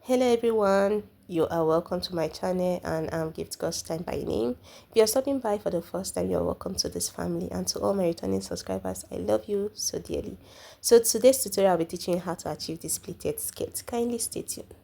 Hello everyone, you are welcome to my channel and I'm Gift God's Time by name. If you're stopping by for the first time, you're welcome to this family, and to all my returning subscribers, I love you so dearly. So today's tutorial I'll be teaching you how to achieve this pleated skirt. Kindly stay tuned.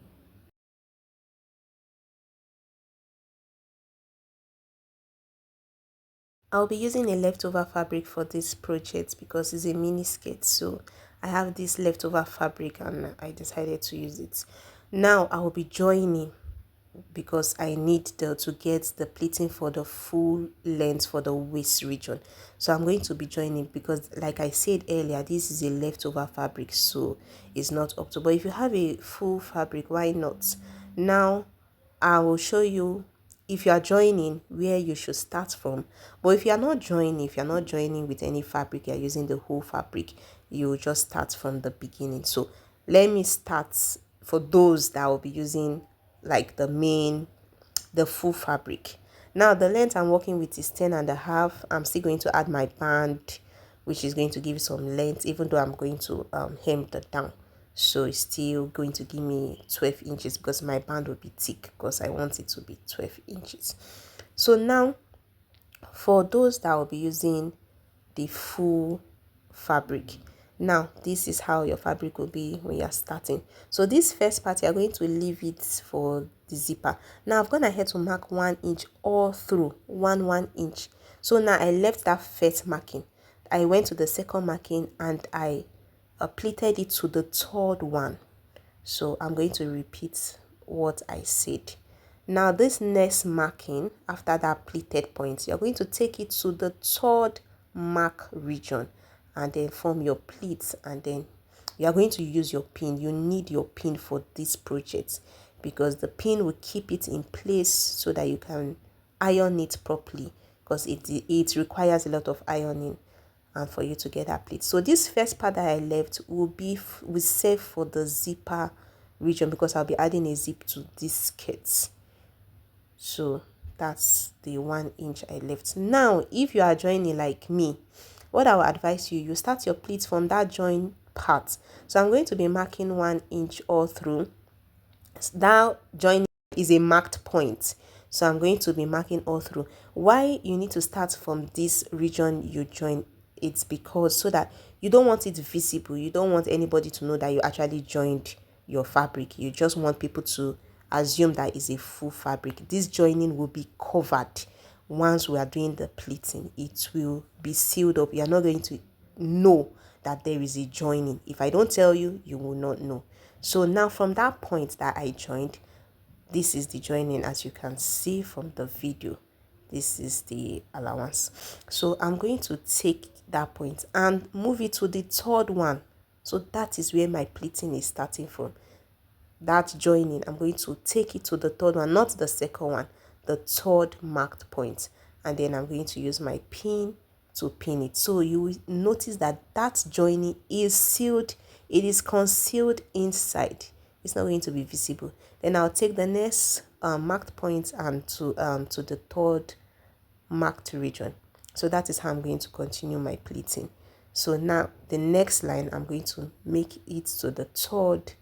I'll be using a leftover fabric for this project because it's a mini skirt, so I have this leftover fabric and I decided to use it. Now I will be joining because I need to get the pleating for the full length for the waist region. So I'm going to be joining because, like I said earlier, this is a leftover fabric, so it's not up to. But if you have a full fabric, why not? Now I will show you, if you are joining, where you should start from. But if you are not joining, with any fabric, you are using the whole fabric, you just start from the beginning. So let me start for those that will be using like the full fabric. Now the length I'm working with is 10.5. I'm still going to add my band, which is going to give some length, even though I'm going to hem the down. So it's still going to give me 12 inches because my band will be thick, because I want it to be 12 inches. So now for those that will be using the full fabric, now this is how your fabric will be when you're starting. So this first part, you're going to leave it for the zipper. Now I've gone ahead to mark 1 inch all through, 1 inch. So now I left that first marking, I went to the second marking and I pleated it to the third one. So I'm going to repeat what I said. Now this next marking, after that pleated point, you're going to take it to the third mark region and then form your pleats, and then you're going to use your pin. You need your pin for this project because the pin will keep it in place so that you can iron it properly, because it requires a lot of ironing and for you to get that pleat. So this first part that I left will serve for the zipper region, because I'll be adding a zip to this skirt. So that's the 1 inch I left. Now if you are joining like me, what I will advise you, you start your pleats from that join part. So I'm going to be marking 1 inch all through. That joining is a marked point, so I'm going to be marking all through. Why you need to start from this region you join? It's because so that you don't want it visible, you don't want anybody to know that you actually joined your fabric. You just want people to assume that it's a full fabric. This joining will be covered. Once we are doing the pleating, it will be sealed up. You are not going to know that there is a joining. If I don't tell you, you will not know. So now from that point that I joined, this is the joining. As you can see from the video, this is the allowance. So I'm going to take that point and move it to the third one. So that is where my pleating is starting from. That joining, I'm going to take it to the third one, not the second one, the third marked point, and then I'm going to use my pin to pin it. So you will notice that that joining is sealed, it is concealed inside, it's not going to be visible. Then I'll take the next marked point and to the third marked region. So that is how I'm going to continue my pleating. So now the next line, I'm going to make it to the third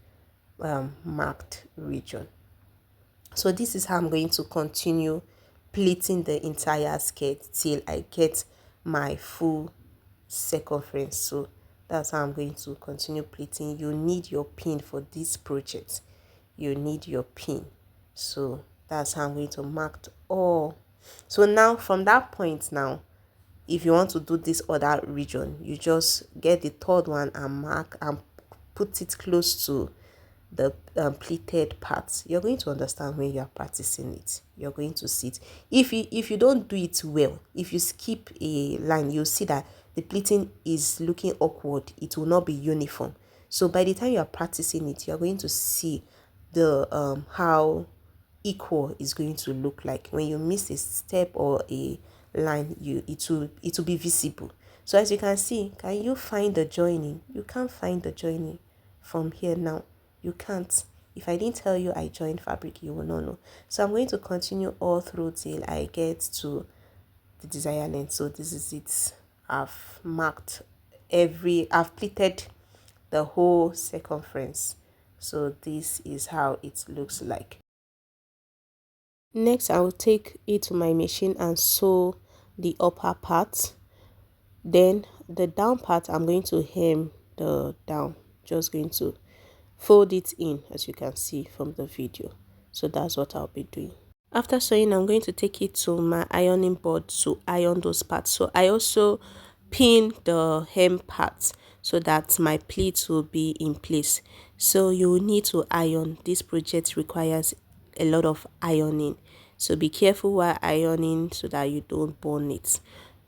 marked region. So this is how I'm going to continue pleating the entire skirt till I get my full circumference. So that's how I'm going to continue pleating. You need your pin for this project, you need your pin. So that's how I'm going to mark all. So now from that point, now if you want to do this other region, you just get the third one and mark and put it close to the pleated parts. You're going to understand when you are practicing it. You're going to see it. If you don't do it well, if you skip a line, you'll see that the pleating is looking awkward. It will not be uniform. So by the time you are practicing it, you're going to see the how equal is going to look like. When you miss a step or a line, it will be visible. So as you can see, can you find the joining? You can't find the joining from here now. You can't. If I didn't tell you I joined fabric, you will not know. So I'm going to continue all through till I get to the desired length. So this is it. I've pleated the whole circumference. So this is how it looks like. Next, I will take it to my machine and sew the upper part. Then the down part, I'm going to hem the down. Just going to fold it in, as you can see from the video. So that's what I'll be doing. After sewing, I'm going to take it to my ironing board to iron those parts. So I also pin the hem part so that my pleats will be in place. So you will need to iron. This project requires a lot of ironing. So be careful while ironing so that you don't burn it,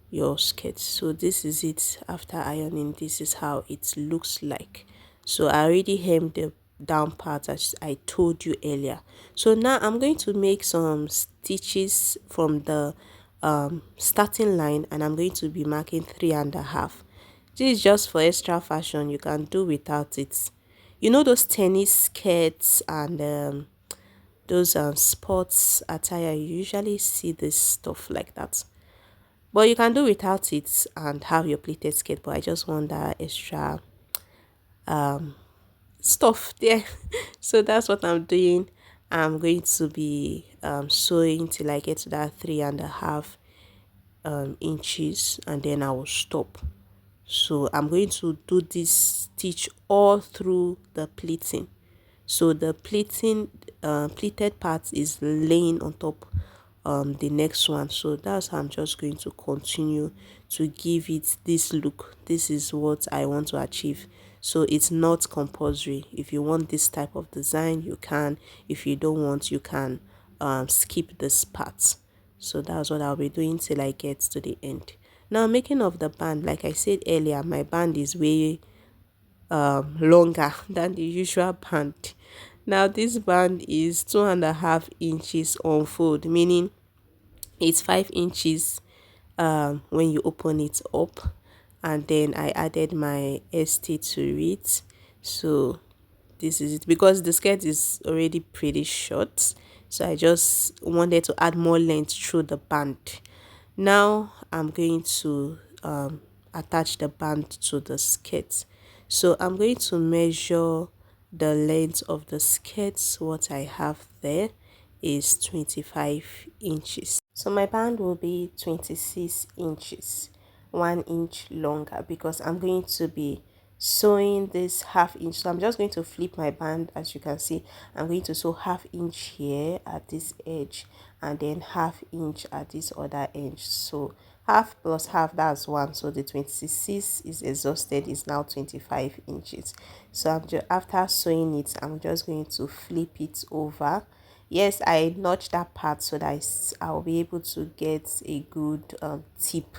your skirt. So this is it after ironing. This is how it looks like. So I already hemmed the down part as I told you earlier. So now I'm going to make some stitches from the starting line, and I'm going to be marking 3.5. This is just for extra fashion. You can do without it. You know those tennis skirts and those sports attire, you usually see this stuff like that, but you can do without it and have your pleated skirt. But I just want that extra stuff there. So that's what I'm doing. I'm going to be sewing till I get to that 3.5 inches, and then I will stop. So I'm going to do this stitch all through the pleating. So the pleated part is laying on top the next one. So that's how I'm just going to continue to give it this look. This is what I want to achieve. So it's not compulsory. If you want this type of design, you can. If you don't want, you can skip this part. So that's what I'll be doing till I get to the end. Now, making of the band, like I said earlier, my band is way longer than the usual band. Now this band is 2.5 inches on fold, meaning it's 5 inches when you open it up, and then I added my st to it. So this is it, because the skirt is already pretty short, so I just wanted to add more length through the band. Now I'm going to attach the band to the skirt. So I'm going to measure the length of the skirt. What I have there is 25 inches. So my band will be 26 inches, 1 inch longer, because I'm going to be sewing this half inch. So I'm just going to flip my band. As you can see, I'm going to sew half inch here at this edge, and then half inch at this other edge. So half plus half, that's 1. So the 26 is exhausted, is now 25 inches. So I'm just, after sewing it, I'm just going to flip it over. Yes, I notched that part so that I'll be able to get a good tip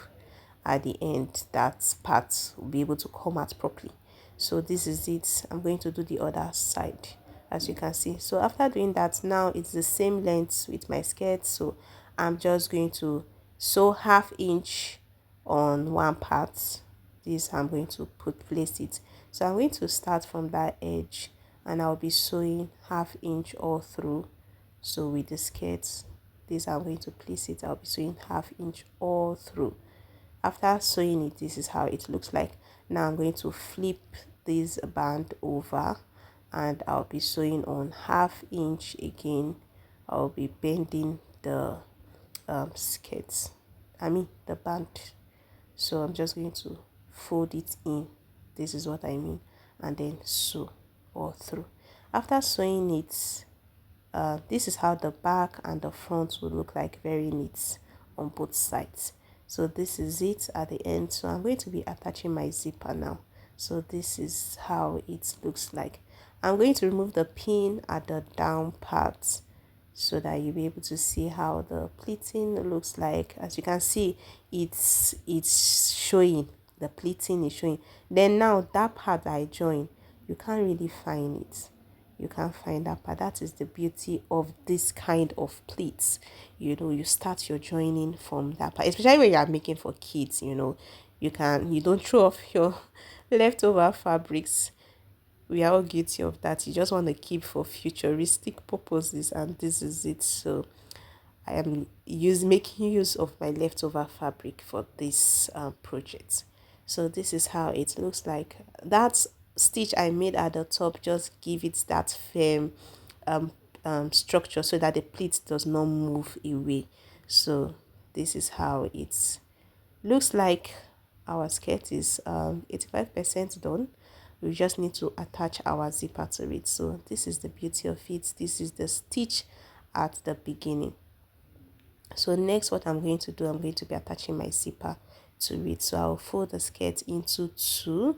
at the end. That part will be able to come out properly. So this is it. I'm going to do the other side, as you can see. So after doing that, now it's the same length with my skirt. So I'm just going to sew half inch on one part. This I'm going to place it. So I'm going to start from that edge, and I'll be sewing half inch all through. So with the skirt, this I'm going to place it. I'll be sewing half inch all through. After sewing it, this is how it looks like. Now I'm going to flip this band over, and I'll be sewing on half inch again. I'll be bending the skirt, the band. So I'm just going to fold it in. This is what I mean. And then sew all through. After sewing it, this is how the back and the front will look like, very neat on both sides. So this is it at the end. So I'm going to be attaching my zipper now. So this is how it looks like. I'm going to remove the pin at the down part so that you'll be able to see how the pleating looks like. As you can see, it's showing, the pleating is showing. Then now that part I join, you can't really find it. You can't find that part. That is the beauty of this kind of pleats. You know, you start your joining from that part, especially when you are making for kids. You don't throw off your leftover fabrics. We are all guilty of that. You just want to keep for futuristic purposes, and this is it. So I am making use of my leftover fabric for this project. So this is how it looks like. That's stitch I made at the top just give it that firm um, structure so that the pleat does not move away. So this is how it looks like. Our skirt is 85% done. We just need to attach our zipper to it. So this is the beauty of it. This is the stitch at the beginning. So next, what I'm going to do, I'm going to be attaching my zipper to it. So I'll fold the skirt into two,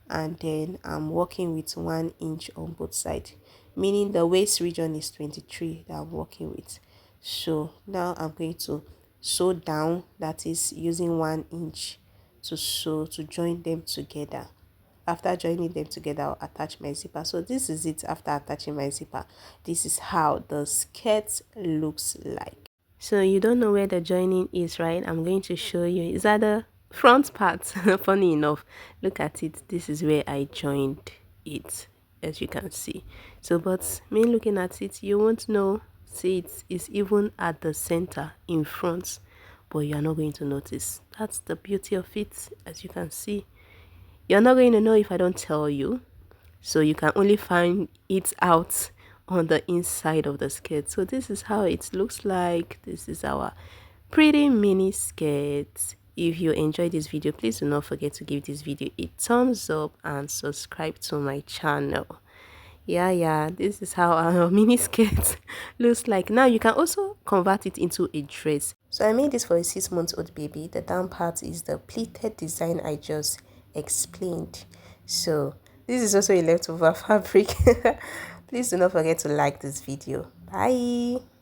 and then I'm working with 1 inch on both sides, meaning the waist region is 23 that I'm working with. So now I'm going to sew down, that is using 1 inch to sew to join them together. After joining them together, I'll attach my zipper. So this is it. After attaching my zipper, this is how the skirt looks like. So you don't know where the joining is, right? I'm going to show you. Is that the front part? Funny enough, look at it. This is where I joined it, as you can see. So but me looking at it, you won't know. See, it is even at the center in front, but you're not going to notice. That's the beauty of it. As you can see, you're not going to know if I don't tell you. So you can only find it out on the inside of the skirt. So this is how it looks like. This is our pretty mini skirt. If you enjoyed this video, please do not forget to give this video a thumbs up and subscribe to my channel. Yeah, this is how our mini skirt looks like. Now you can also convert it into a dress. So I made this for a 6-month-old baby. The down part is the pleated design I just explained. So this is also a leftover fabric. Please do not forget to like this video. Bye.